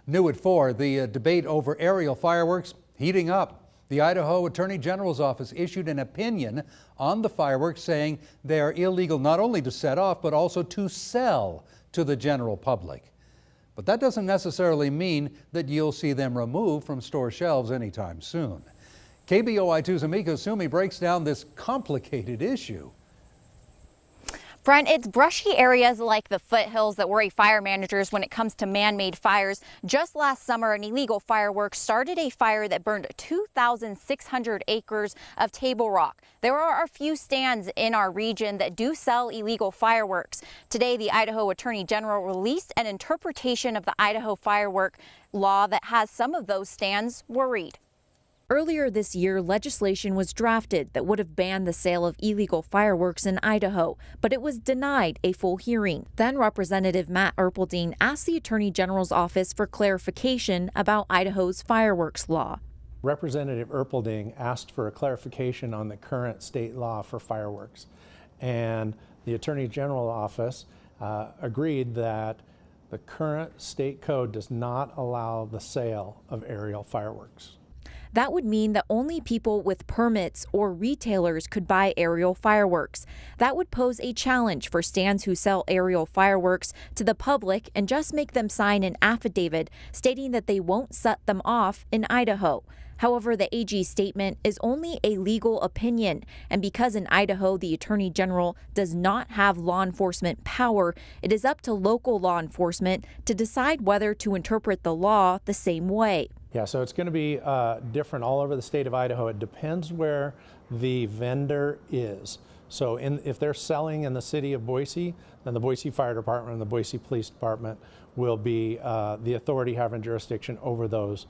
New at 4, the debate over aerial fireworks heating up. The Idaho Attorney General's office issued an opinion on the fireworks saying they are illegal not only to set off but also to sell to the general public. But that doesn't necessarily mean that you'll see them removed from store shelves anytime soon. KBOI2's Amiko Sumi breaks down this complicated issue. Brent, it's brushy areas like the foothills that worry fire managers when it comes to man-made fires. Just last summer, an illegal fireworks started a fire that burned 2,600 acres of table rock. There are a few stands in our region that do sell illegal fireworks. Today, the Idaho Attorney General released an interpretation of the Idaho firework law that has some of those stands worried. Earlier this year, legislation was drafted that would have banned the sale of illegal fireworks in Idaho, but it was denied a full hearing. Then Representative Matt Erpelding asked the Attorney General's office for clarification about Idaho's fireworks law. Representative Erpelding asked for a clarification on the current state law for fireworks, and the Attorney General's office agreed that the current state code does not allow the sale of aerial fireworks. That would mean that only people with permits or retailers could buy aerial fireworks. That would pose a challenge for stands who sell aerial fireworks to the public and just make them sign an affidavit stating that they won't set them off in Idaho. However, the AG's statement is only a legal opinion, and because in Idaho the Attorney General does not have law enforcement power, it is up to local law enforcement to decide whether to interpret the law the same way. Yeah, so it's going to be different all over the state of Idaho. It depends where the vendor is. So if they're selling in the city of Boise, then the Boise Fire Department and the Boise Police Department will be the authority having jurisdiction over those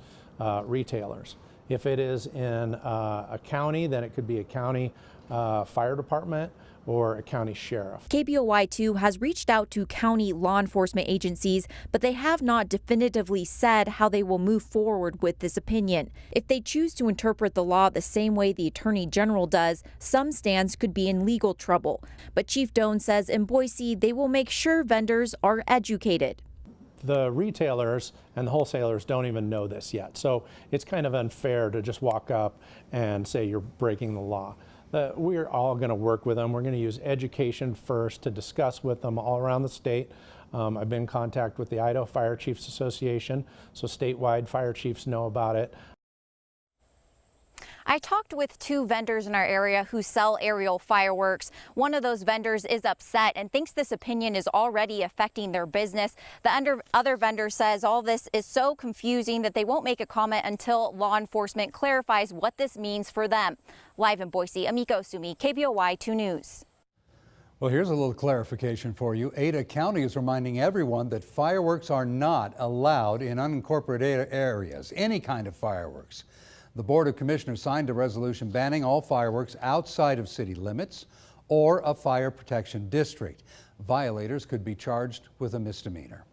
retailers. If it is in a county, then it could be a county fire department or a county sheriff. KBOI2 has reached out to county law enforcement agencies, but they have not definitively said how they will move forward with this opinion. If they choose to interpret the law the same way the Attorney General does, some stands could be in legal trouble. But Chief Doan says in Boise, they will make sure vendors are educated. The retailers and the wholesalers don't even know this yet, so it's kind of unfair to just walk up and say you're breaking the law. We're all going to work with them. We're going to use education first to discuss with them all around the state. I've been in contact with the Idaho Fire Chiefs Association, so statewide fire chiefs know about it. I talked with two vendors in our area who sell aerial fireworks. One of those vendors is upset and thinks this opinion is already affecting their business. The other vendor says all this is so confusing that they won't make a comment until law enforcement clarifies what this means for them. Live in Boise, Amiko Sumi, KBOI 2 News. Well, here's a little clarification for you. Ada County is reminding everyone that fireworks are not allowed in unincorporated areas, any kind of fireworks. The Board of Commissioners signed a resolution banning all fireworks outside of city limits or a fire protection district. Violators could be charged with a misdemeanor.